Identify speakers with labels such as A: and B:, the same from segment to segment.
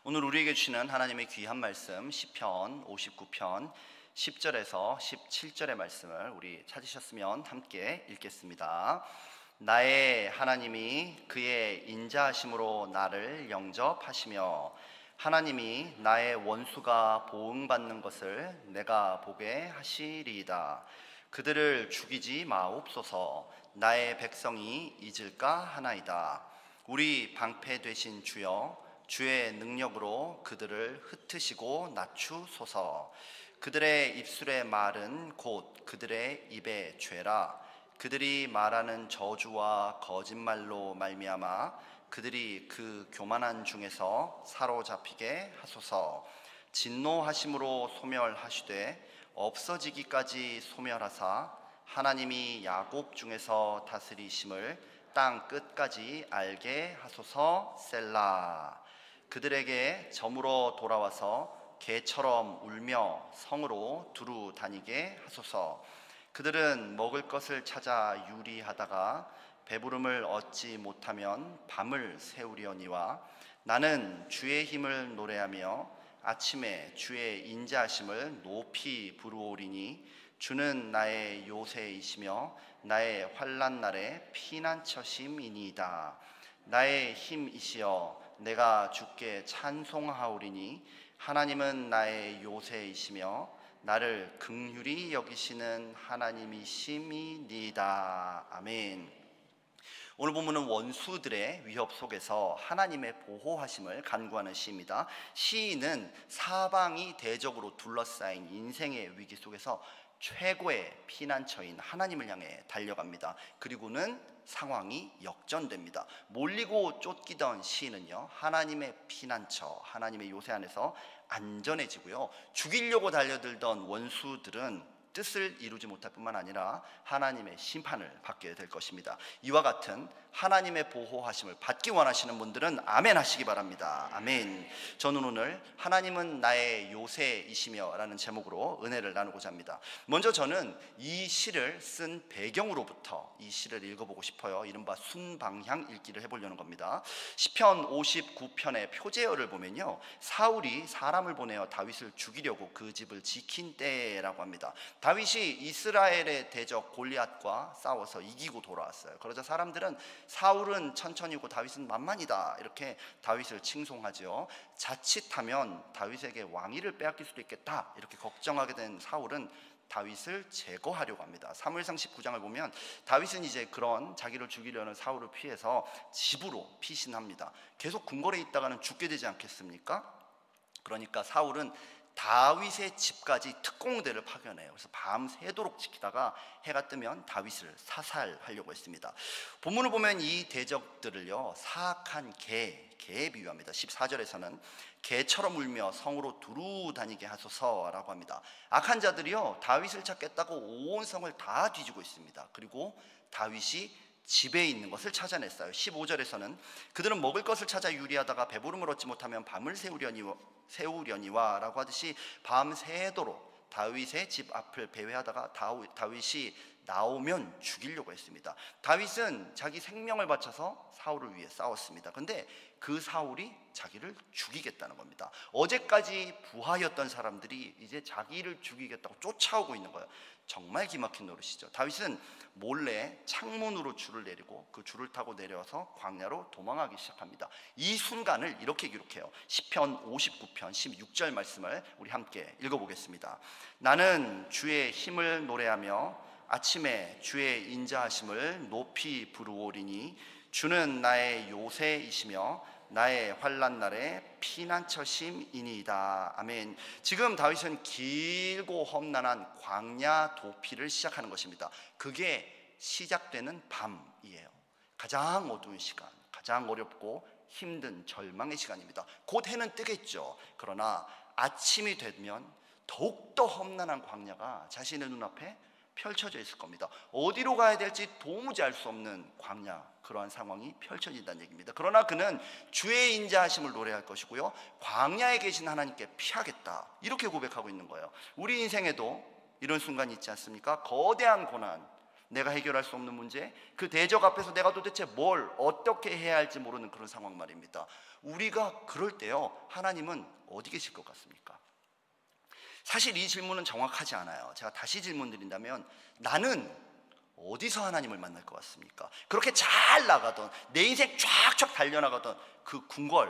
A: 오늘 우리에게 주시는 하나님의 귀한 말씀 시편 59편 10절에서 17절의 말씀을 우리 찾으셨으면 함께 읽겠습니다. 나의 하나님이 그의 인자하심으로 나를 영접하시며 하나님이 나의 원수가 보응받는 것을 내가 보게 하시리이다. 그들을 죽이지 마옵소서. 나의 백성이 잊을까 하나이다. 우리 방패 되신 주여, 주의 능력으로 그들을 흩으시고 낮추소서. 그들의 입술의 말은 곧 그들의 입의 죄라. 그들이 말하는 저주와 거짓말로 말미암아 그들이 그 교만한 중에서 사로잡히게 하소서. 진노하심으로 소멸하시되 없어지기까지 소멸하사 하나님이 야곱 중에서 다스리심을 땅 끝까지 알게 하소서. 셀라. 그들에게 저물어 돌아와서 개처럼 울며 성으로 두루 다니게 하소서. 그들은 먹을 것을 찾아 유리하다가 배부름을 얻지 못하면 밤을 새우려니와 나는 주의 힘을 노래하며 아침에 주의 인자하심을 높이 부르오리니 주는 나의 요새이시며 나의 환난 날의 피난처심이니이다. 나의 힘이시여, 내가 주께 찬송하오리니 하나님은 나의 요새이시며 나를 긍휼히 여기시는 하나님이심이니이다. 아멘. 오늘 본문은 원수들의 위협 속에서 하나님의 보호하심을 간구하는 시입니다. 시인은 사방이 대적으로 둘러싸인 인생의 위기 속에서 최고의 피난처인 하나님을 향해 달려갑니다. 그리고는 상황이 역전됩니다. 몰리고 쫓기던 시인은요, 하나님의 피난처, 하나님의 요새 안에서 안전해지고요, 죽이려고 달려들던 원수들은 뜻을 이루지 못할 뿐만 아니라 하나님의 심판을 받게 될 것입니다. 이와 같은 하나님의 보호하심을 받기 원하시는 분들은 아멘 하시기 바랍니다. 아멘. 저는 오늘 하나님은 나의 요새이시며 라는 제목으로 은혜를 나누고자 합니다. 먼저 저는 이 시를 쓴 배경으로부터 이 시를 읽어보고 싶어요. 이른바 순방향 읽기를 해보려는 겁니다. 시편 59편의 표제어를 보면요, 사울이 사람을 보내어 다윗을 죽이려고 그 집을 지킨 때라고 합니다. 다윗이 이스라엘의 대적 골리앗과 싸워서 이기고 돌아왔어요. 그러자 사람들은 사울은 천천히고 다윗은 만만이다, 이렇게 다윗을 칭송하죠. 자칫하면 다윗에게 왕위를 빼앗길 수도 있겠다, 이렇게 걱정하게 된 사울은 다윗을 제거하려고 합니다. 사무엘상 19장을 보면 다윗은 이제 그런 자기를 죽이려는 사울을 피해서 집으로 피신합니다. 계속 궁궐에 있다가는 죽게 되지 않겠습니까? 그러니까 사울은 다윗의 집까지 특공대를 파견해요. 그래서 밤새도록 지키다가 해가 뜨면 다윗을 사살하려고 했습니다. 본문을 보면 이 대적들을요, 사악한 개에 비유합니다. 14절에서는 개처럼 울며 성으로 두루 다니게 하소서라고 합니다. 악한 자들이요, 다윗을 찾겠다고 온 성을 다 뒤지고 있습니다. 그리고 다윗이 집에 있는 것을 찾아냈어요. 15절에서는 그들은 먹을 것을 찾아 유리하다가 배부름을 얻지 못하면 밤을 새우려니와 라고 하듯이 밤새도록 다윗의 집 앞을 배회하다가 다윗이 나오면 죽이려고 했습니다. 다윗은 자기 생명을 바쳐서 사울을 위해 싸웠습니다. 근데 그 사울이 자기를 죽이겠다는 겁니다. 어제까지 부하였던 사람들이 이제 자기를 죽이겠다고 쫓아오고 있는 거예요. 정말 기막힌 노릇이죠. 다윗은 몰래 창문으로 줄을 내리고 그 줄을 타고 내려서 광야로 도망하기 시작합니다. 이 순간을 이렇게 기록해요. 시편 59편 16절 말씀을 우리 함께 읽어보겠습니다. 나는 주의 힘을 노래하며 아침에 주의 인자하심을 높이 부르오리니 주는 나의 요새이시며 나의 환난 날의 피난처심이니이다. 아멘. 지금 다윗은 길고 험난한 광야 도피를 시작하는 것입니다. 그게 시작되는 밤이에요. 가장 어두운 시간, 가장 어렵고 힘든 절망의 시간입니다. 곧 해는 뜨겠죠. 그러나 아침이 되면 더욱더 험난한 광야가 자신의 눈앞에 펼쳐져 있을 겁니다. 어디로 가야 될지 도무지 알 수 없는 광야, 그러한 상황이 펼쳐진다는 얘기입니다. 그러나 그는 주의 인자하심을 노래할 것이고요, 광야에 계신 하나님께 피하겠다, 이렇게 고백하고 있는 거예요. 우리 인생에도 이런 순간이 있지 않습니까? 거대한 고난, 내가 해결할 수 없는 문제, 그 대적 앞에서 내가 도대체 뭘 어떻게 해야 할지 모르는 그런 상황 말입니다. 우리가 그럴 때요, 하나님은 어디 계실 것 같습니까? 사실 이 질문은 정확하지 않아요. 제가 다시 질문 드린다면, 나는 어디서 하나님을 만날 것 같습니까? 그렇게 잘 나가던, 내 인생 쫙쫙 달려나가던 그 궁궐,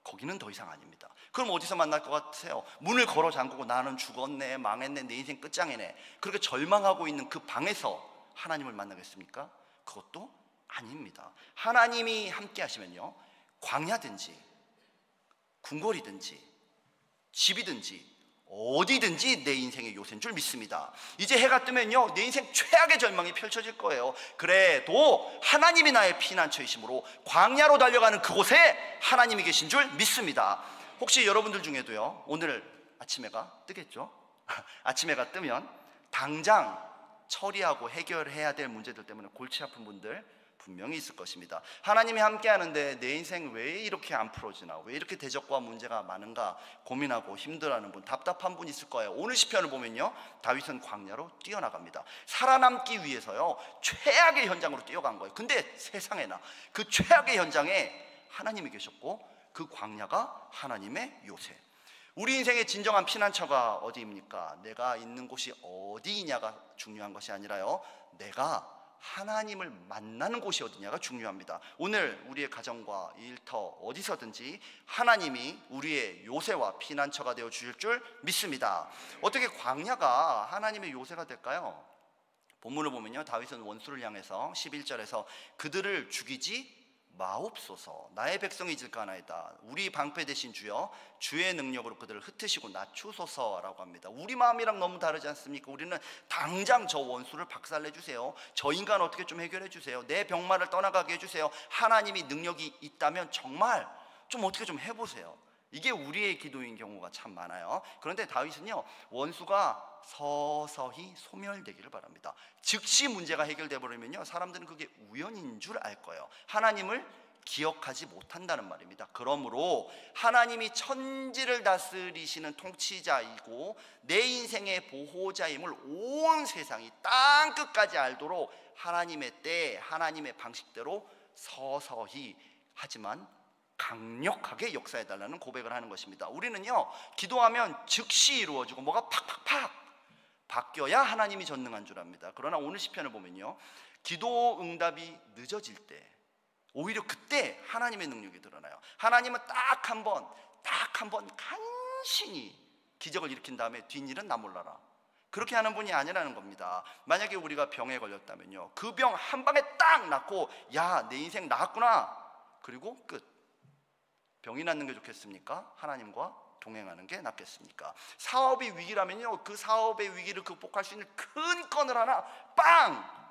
A: 거기는 더 이상 아닙니다. 그럼 어디서 만날 것 같으세요? 문을 걸어 잠그고 나는 죽었네, 망했네, 내 인생 끝장이네, 그렇게 절망하고 있는 그 방에서 하나님을 만나겠습니까? 그것도 아닙니다. 하나님이 함께 하시면요, 광야든지 궁궐이든지 집이든지 어디든지 내 인생의 요새인 줄 믿습니다. 이제 해가 뜨면요, 내 인생 최악의 절망이 펼쳐질 거예요. 그래도 하나님이 나의 피난처이심으로 광야로 달려가는 그곳에 하나님이 계신 줄 믿습니다. 혹시 여러분들 중에도요, 오늘 아침해가 뜨겠죠? 아침해가 뜨면 당장 처리하고 해결해야 될 문제들 때문에 골치 아픈 분들 분명히 있을 것입니다. 하나님이 함께 하는데 내 인생 왜 이렇게 안 풀어지나, 왜 이렇게 대적과 문제가 많은가 고민하고 힘들어하는 분, 답답한 분 있을 거예요. 오늘 시편을 보면요, 다윗은 광야로 뛰어나갑니다. 살아남기 위해서요, 최악의 현장으로 뛰어간 거예요. 근데 세상에나 그 최악의 현장에 하나님이 계셨고, 그 광야가 하나님의 요새. 우리 인생의 진정한 피난처가 어디입니까? 내가 있는 곳이 어디이냐가 중요한 것이 아니라요, 내가 하나님을 만나는 곳이 어디냐가 중요합니다. 오늘 우리의 가정과 일터 어디서든지 하나님이 우리의 요새와 피난처가 되어 주실 줄 믿습니다. 어떻게 광야가 하나님의 요새가 될까요? 본문을 보면요, 다윗은 원수를 향해서 11절에서 그들을 죽이지 마옵소서, 나의 백성이 잊을까나이다. 우리 방패 되신 주여, 주의 능력으로 그들을 흩으시고 낮추소서라고 합니다. 우리 마음이랑 너무 다르지 않습니까? 우리는 당장 저 원수를 박살내 주세요, 저 인간 어떻게 좀 해결해 주세요, 내 병마를 떠나가게 해주세요. 하나님이 능력이 있다면 정말 좀 어떻게 좀 해보세요. 이게 우리의 기도인 경우가 참 많아요. 그런데 다윗은요, 원수가 서서히 소멸되기를 바랍니다. 즉시 문제가 해결돼 버리면요, 사람들은 그게 우연인 줄 알 거예요. 하나님을 기억하지 못한다는 말입니다. 그러므로 하나님이 천지를 다스리시는 통치자이고 내 인생의 보호자임을 온 세상이 땅끝까지 알도록 하나님의 때, 하나님의 방식대로 서서히 하지만 강력하게 역사해달라는 고백을 하는 것입니다. 우리는요, 기도하면 즉시 이루어지고 뭐가 팍팍팍 바뀌어야 하나님이 전능한 줄 압니다. 그러나 오늘 시편을 보면요, 기도 응답이 늦어질 때, 오히려 그때 하나님의 능력이 드러나요. 하나님은 딱 한 번 간신히 기적을 일으킨 다음에 뒷일은 나 몰라라, 그렇게 하는 분이 아니라는 겁니다. 만약에 우리가 병에 걸렸다면요, 그 병 한 방에 딱 낫고, 야, 내 인생 나았구나, 그리고 끝. 병이 낫는 게 좋겠습니까? 하나님과 동행하는 게 낫겠습니까? 사업이 위기라면요, 그 사업의 위기를 극복할 수 있는 큰 건을 하나 빵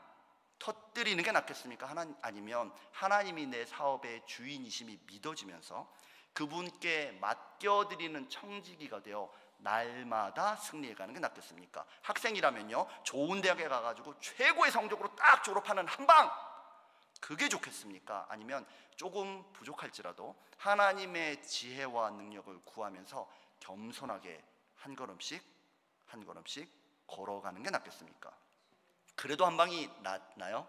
A: 터뜨리는 게 낫겠습니까? 아니면 하나님이 내 사업의 주인이심이 믿어지면서 그분께 맡겨드리는 청지기가 되어 날마다 승리해가는 게 낫겠습니까? 학생이라면요, 좋은 대학에 가가지고 최고의 성적으로 딱 졸업하는 한방, 그게 좋겠습니까? 아니면 조금 부족할지라도 하나님의 지혜와 능력을 구하면서 겸손하게 한 걸음씩 한 걸음씩 걸어가는 게 낫겠습니까? 그래도 한 방이 낫나요?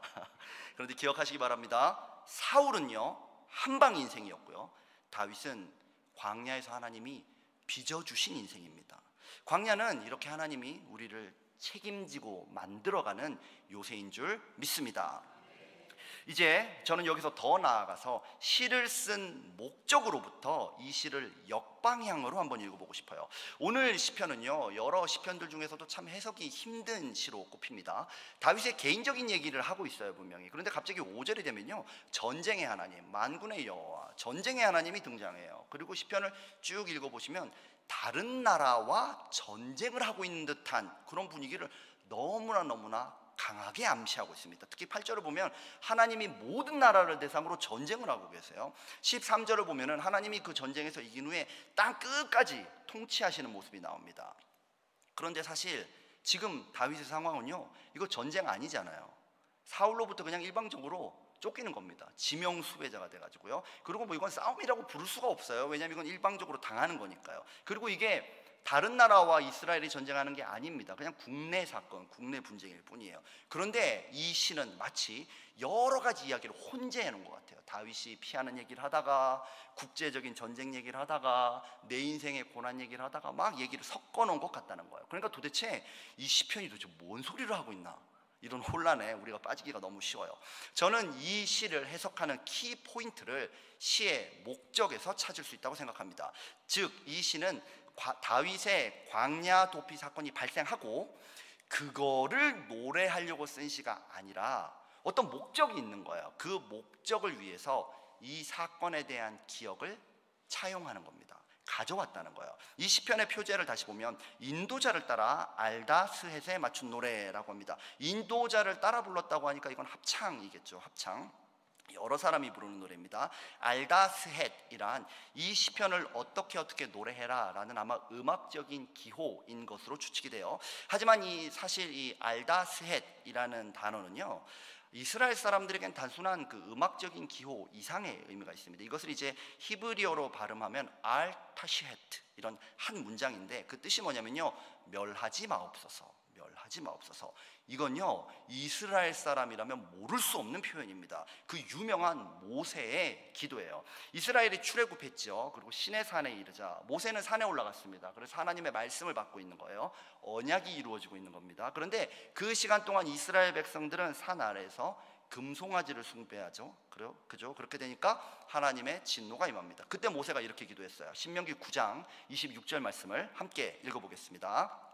A: 그런데 기억하시기 바랍니다. 사울은요, 한 방 인생이었고요, 다윗은 광야에서 하나님이 빚어주신 인생입니다. 광야는 이렇게 하나님이 우리를 책임지고 만들어가는 요새인 줄 믿습니다. 이제 저는 여기서 더 나아가서 시를 쓴 목적으로부터 이 시를 역방향으로 한번 읽어보고 싶어요. 오늘 시편은요, 여러 시편들 중에서도 참 해석이 힘든 시로 꼽힙니다. 다윗의 개인적인 얘기를 하고 있어요, 분명히. 그런데 갑자기 5절이 되면요, 전쟁의 하나님, 만군의 여호와, 전쟁의 하나님이 등장해요. 그리고 시편을 쭉 읽어보시면 다른 나라와 전쟁을 하고 있는 듯한 그런 분위기를 너무나 강하게 암시하고 있습니다. 특히 8절을 보면 하나님이 모든 나라를 대상으로 전쟁을 하고 계세요. 13절을 보면 하나님이 그 전쟁에서 이긴 후에 땅 끝까지 통치하시는 모습이 나옵니다. 그런데 사실 지금 다윗의 상황은요, 이거 전쟁 아니잖아요. 사울로부터 그냥 일방적으로 쫓기는 겁니다. 지명수배자가 돼가지고요. 그리고 뭐 이건 싸움이라고 부를 수가 없어요. 왜냐하면 이건 일방적으로 당하는 거니까요. 그리고 이게 다른 나라와 이스라엘이 전쟁하는 게 아닙니다. 그냥 국내 사건, 국내 분쟁일 뿐이에요. 그런데 이 시는 마치 여러 가지 이야기를 혼재해 놓은 것 같아요. 다윗이 피하는 얘기를 하다가, 국제적인 전쟁 얘기를 하다가, 내 인생의 고난 얘기를 하다가 막 얘기를 섞어 놓은 것 같다는 거예요. 그러니까 도대체 이 시편이 도대체 뭔 소리를 하고 있나, 이런 혼란에 우리가 빠지기가 너무 쉬워요. 저는 이 시를 해석하는 키 포인트를 시의 목적에서 찾을 수 있다고 생각합니다. 즉, 이 시는 다윗의 광야 도피 사건이 발생하고 그거를 노래하려고 쓴 시가 아니라 어떤 목적이 있는 거예요. 그 목적을 위해서 이 사건에 대한 기억을 차용하는 겁니다. 가져왔다는 거예요. 이 시편의 표제를 다시 보면 인도자를 따라 알다스헷에 맞춘 노래라고 합니다. 인도자를 따라 불렀다고 하니까 이건 합창이겠죠. 합창. 여러 사람이 부르는 노래입니다. 알다스헷이란 이 시편을 어떻게 노래해라 라는 아마 음악적인 기호인 것으로 추측이 돼요. 하지만 사실 이 알다스헷이라는 단어는요, 이스라엘 사람들에겐 단순한 그 음악적인 기호 이상의 의미가 있습니다. 이것을 이제 히브리어로 발음하면 알타시헤트, 이런 한 문장인데 그 뜻이 뭐냐면요, 멸하지 마옵소서, 멸하지 마옵소서. 이건요, 이스라엘 사람이라면 모를 수 없는 표현입니다. 그 유명한 모세의 기도예요. 이스라엘이 출애굽했죠. 그리고 시내산에 이르자 모세는 산에 올라갔습니다. 그래서 하나님의 말씀을 받고 있는 거예요. 언약이 이루어지고 있는 겁니다. 그런데 그 시간 동안 이스라엘 백성들은 산 아래에서 금송아지를 숭배하죠. 그죠? 그렇게 되니까 하나님의 진노가 임합니다. 그때 모세가 이렇게 기도했어요. 신명기 9장 26절 말씀을 함께 읽어보겠습니다.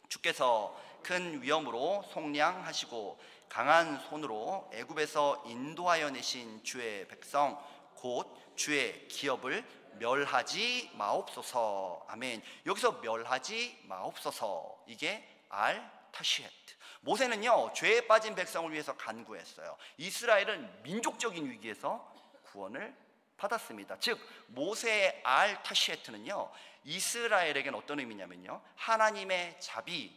A: 주께서 큰 위엄으로 속량하시고 강한 손으로 애굽에서 인도하여 내신 주의 백성 곧 주의 기업을 멸하지 마옵소서. 아멘. 여기서 멸하지 마옵소서, 이게 알타시헷. 모세는요, 죄에 빠진 백성을 위해서 간구했어요. 이스라엘은 민족적인 위기에서 구원을 받았습니다. 즉, 모세의 알타시헤트는요, 이스라엘에겐 어떤 의미냐면요, 하나님의 자비,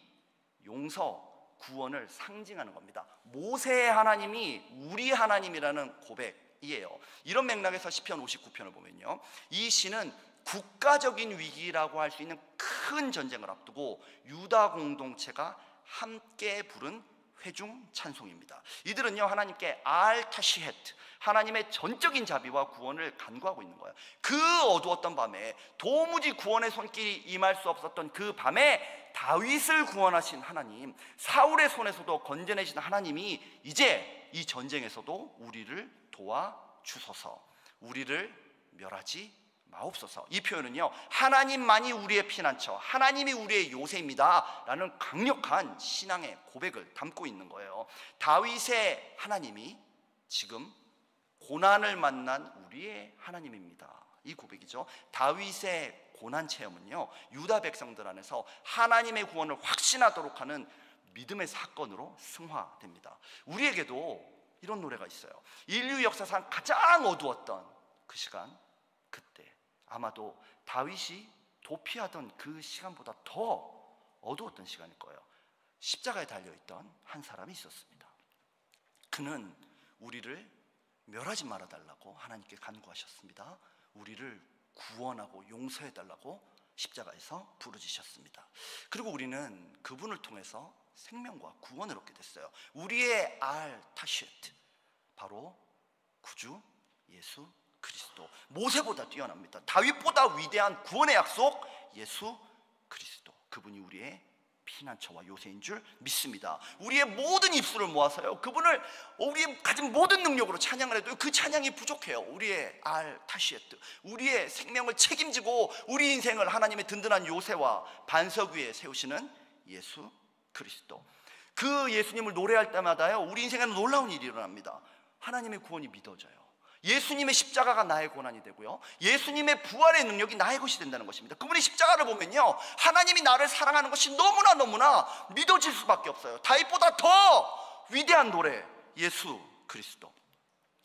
A: 용서, 구원을 상징하는 겁니다. 모세의 하나님이 우리 하나님이라는 고백이에요. 이런 맥락에서 시편 59편을 보면요, 이 시는 국가적인 위기라고 할 수 있는 큰 전쟁을 앞두고 유다 공동체가 함께 부른 회중 찬송입니다. 이들은요, 하나님께 알타시헷, 하나님의 전적인 자비와 구원을 간구하고 있는 거예요. 그 어두웠던 밤에, 도무지 구원의 손길이 임할 수 없었던 그 밤에 다윗을 구원하신 하나님, 사울의 손에서도 건져내신 하나님이 이제 이 전쟁에서도 우리를 도와주소서, 우리를 멸하지 마옵소서. 이 표현은요, 하나님만이 우리의 피난처, 하나님이 우리의 요새입니다 라는 강력한 신앙의 고백을 담고 있는 거예요. 다윗의 하나님이 지금 고난을 만난 우리의 하나님입니다, 이 고백이죠. 다윗의 고난 체험은요, 유다 백성들 안에서 하나님의 구원을 확신하도록 하는 믿음의 사건으로 승화됩니다. 우리에게도 이런 노래가 있어요. 인류 역사상 가장 어두웠던 그 시간, 그때 아마도 다윗이 도피하던 그 시간보다 더 어두웠던 시간일 거예요. 십자가에 달려있던 한 사람이 있었습니다. 그는 우리를 멸하지 말아달라고 하나님께 간구하셨습니다. 우리를 구원하고 용서해달라고 십자가에서 부르짖으셨습니다. 그리고 우리는 그분을 통해서 생명과 구원을 얻게 됐어요. 우리의 알타시ეთ, 바로 구주 예수 그리스도, 모세보다 뛰어납니다. 다윗보다 위대한 구원의 약속, 예수 그리스도, 그분이 우리의 피난처와 요새인 줄 믿습니다. 우리의 모든 입술을 모아서요, 그분을 우리의 가진 모든 능력으로 찬양을 해도 그 찬양이 부족해요. 우리의 알타시에트, 우리의 생명을 책임지고 우리 인생을 하나님의 든든한 요새와 반석 위에 세우시는 예수 그리스도, 그 예수님을 노래할 때마다요, 우리 인생에는 놀라운 일이 일어납니다. 하나님의 구원이 믿어져요. 예수님의 십자가가 나의 고난이 되고요, 예수님의 부활의 능력이 나의 것이 된다는 것입니다. 그분의 십자가를 보면요, 하나님이 나를 사랑하는 것이 너무나 믿어질 수밖에 없어요. 다윗보다 더 위대한 노래, 예수 그리스도.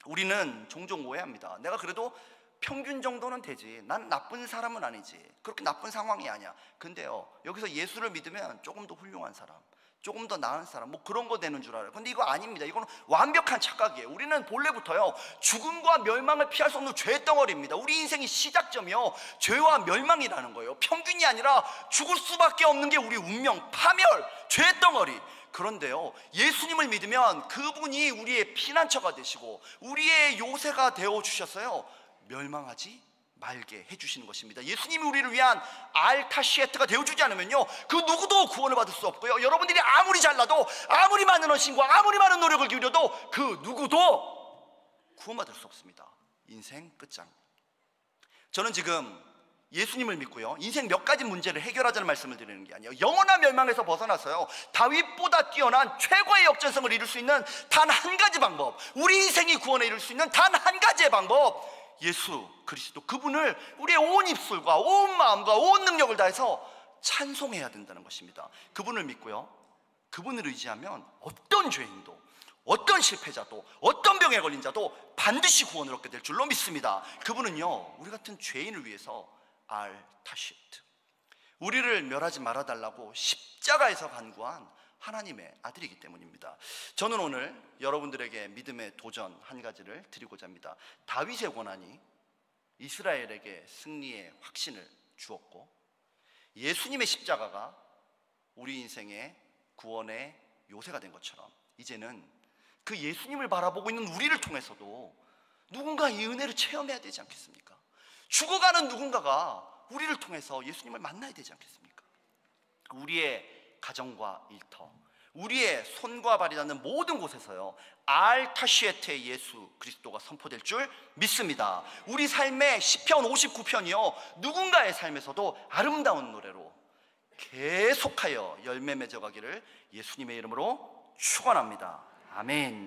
A: 우리는 종종 오해합니다. 내가 그래도 평균 정도는 되지, 난 나쁜 사람은 아니지, 그렇게 나쁜 상황이 아니야. 근데요, 여기서 예수를 믿으면 조금 더 훌륭한 사람, 조금 더 나은 사람, 뭐 그런 거 되는 줄 알아요. 근데 이거 아닙니다. 이거는 완벽한 착각이에요. 우리는 본래부터요, 죽음과 멸망을 피할 수 없는 죄덩어리입니다. 우리 인생의 시작점이요, 죄와 멸망이라는 거예요. 평균이 아니라 죽을 수밖에 없는 게 우리 운명, 파멸, 죄덩어리. 그런데요, 예수님을 믿으면 그분이 우리의 피난처가 되시고 우리의 요새가 되어주셔서요, 멸망하지 말게 해주시는 것입니다. 예수님이 우리를 위한 알타시에트가 되어주지 않으면요, 그 누구도 구원을 받을 수 없고요, 여러분들이 아무리 잘나도, 아무리 많은 헌신과 아무리 많은 노력을 기울여도 그 누구도 구원받을 수 없습니다. 인생 끝장. 저는 지금 예수님을 믿고요, 인생 몇 가지 문제를 해결하자는 말씀을 드리는 게 아니에요. 영원한 멸망에서 벗어나서요, 다윗보다 뛰어난 최고의 역전성을 이룰 수 있는 단 한 가지 방법, 우리 인생이 구원에 이룰 수 있는 단 한 가지의 방법, 예수 그리스도, 그분을 우리의 온 입술과 온 마음과 온 능력을 다해서 찬송해야 된다는 것입니다. 그분을 믿고요, 그분을 의지하면 어떤 죄인도, 어떤 실패자도, 어떤 병에 걸린 자도 반드시 구원을 얻게 될 줄로 믿습니다. 그분은요, 우리 같은 죄인을 위해서 알타시트, 우리를 멸하지 말아달라고 십자가에서 간구한 하나님의 아들이기 때문입니다. 저는 오늘 여러분들에게 믿음의 도전 한 가지를 드리고자 합니다. 다윗의 고난이 이스라엘에게 승리의 확신을 주었고, 예수님의 십자가가 우리 인생의 구원의 요새가 된 것처럼, 이제는 그 예수님을 바라보고 있는 우리를 통해서도 누군가 이 은혜를 체험해야 되지 않겠습니까? 죽어가는 누군가가 우리를 통해서 예수님을 만나야 되지 않겠습니까? 우리의 가정과 일터, 우리의 손과 발이 닿는 모든 곳에서요, 알타시에트의 예수 그리스도가 선포될 줄 믿습니다. 우리 삶의 시편 59편이요, 누군가의 삶에서도 아름다운 노래로 계속하여 열매 맺어가기를 예수님의 이름으로 축원합니다. 아멘.